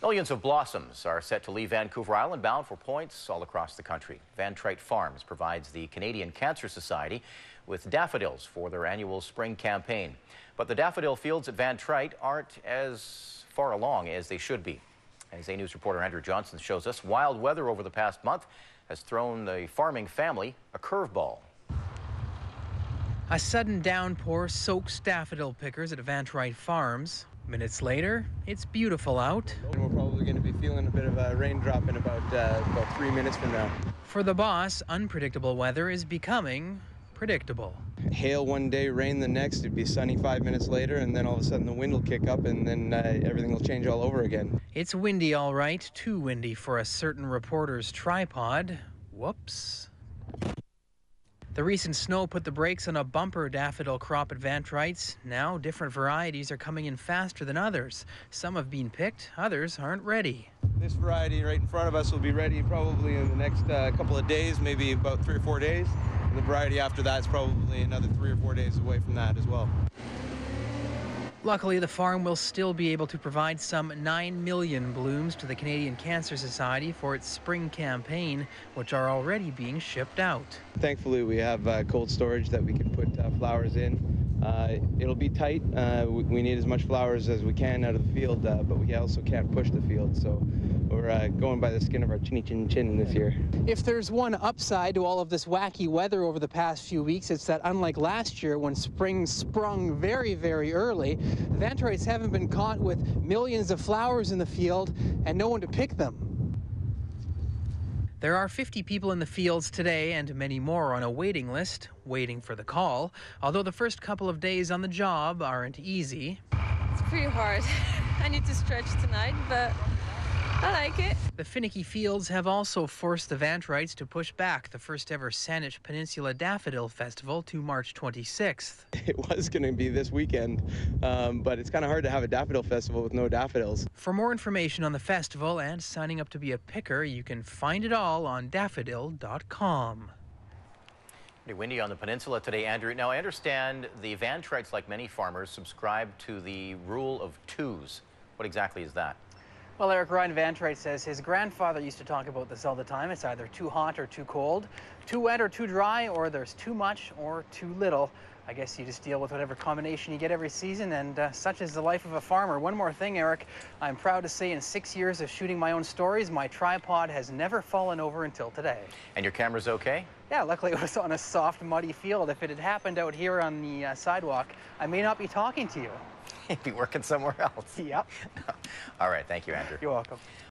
Millions of blossoms are set to leave Vancouver Island bound for points all across the country. Vantreight Farms provides the Canadian Cancer Society with daffodils for their annual spring campaign. But the daffodil fields at Vantreight aren't as far along as they should be. As A News reporter Andrew Johnson shows us, wild weather over the past month has thrown the farming family a curveball. A sudden downpour soaks daffodil pickers at Vantreight Farms. Minutes later, it's beautiful out. We're probably going to be feeling a bit of a raindrop in about 3 minutes from now. For the boss, unpredictable weather is becoming predictable. Hail one day, rain the next. It'd be sunny 5 minutes later, and then all of a sudden the wind will kick up, and then everything will change all over again. It's windy, all right. Too windy for a certain reporter's tripod. Whoops. The recent snow put the brakes on a bumper daffodil crop at Vantreights. Now, different varieties are coming in faster than others. Some have been picked, others aren't ready. This variety right in front of us will be ready probably in the next couple of days, maybe about 3 or 4 days. And the variety after that is probably another 3 or 4 days away from that as well. Luckily, the farm will still be able to provide some 9 million blooms to the Canadian Cancer Society for its spring campaign, which are already being shipped out. Thankfully, we have cold storage that we can put flowers in. It'll be tight. We need as much flowers as we can out of the field, but we also can't push the field, so we're going by the skin of our chinny chin chin this year. If there's one upside to all of this wacky weather over the past few weeks, it's that unlike last year when spring sprung very, very early, Vantreights haven't been caught with millions of flowers in the field and no one to pick them. There are 50 people in the fields today and many more on a waiting list, waiting for the call, although the first couple of days on the job aren't easy. It's pretty hard. I need to stretch tonight, but I like it. The finicky fields have also forced the Vantreights to push back the first ever Saanich Peninsula Daffodil Festival to March 26th. It was going to be this weekend, but it's kind of hard to have a daffodil festival with no daffodils. For more information on the festival and signing up to be a picker, you can find it all on daffodil.com. Pretty windy on the peninsula today, Andrew. Now, I understand the Vantreights, like many farmers, subscribe to the rule of twos. What exactly is that? Well, Eric Ryan Vantreight says his grandfather used to talk about this all the time. It's either too hot or too cold, too wet or too dry, or there's too much or too little. I guess you just deal with whatever combination you get every season, and such is the life of a farmer. One more thing, Eric. I'm proud to say in 6 years of shooting my own stories, my tripod has never fallen over until today. And your camera's okay? Yeah, luckily it was on a soft, muddy field. If it had happened out here on the sidewalk, I may not be talking to you. You'd be working somewhere else. Yep. All right, thank you, Andrew. You're welcome.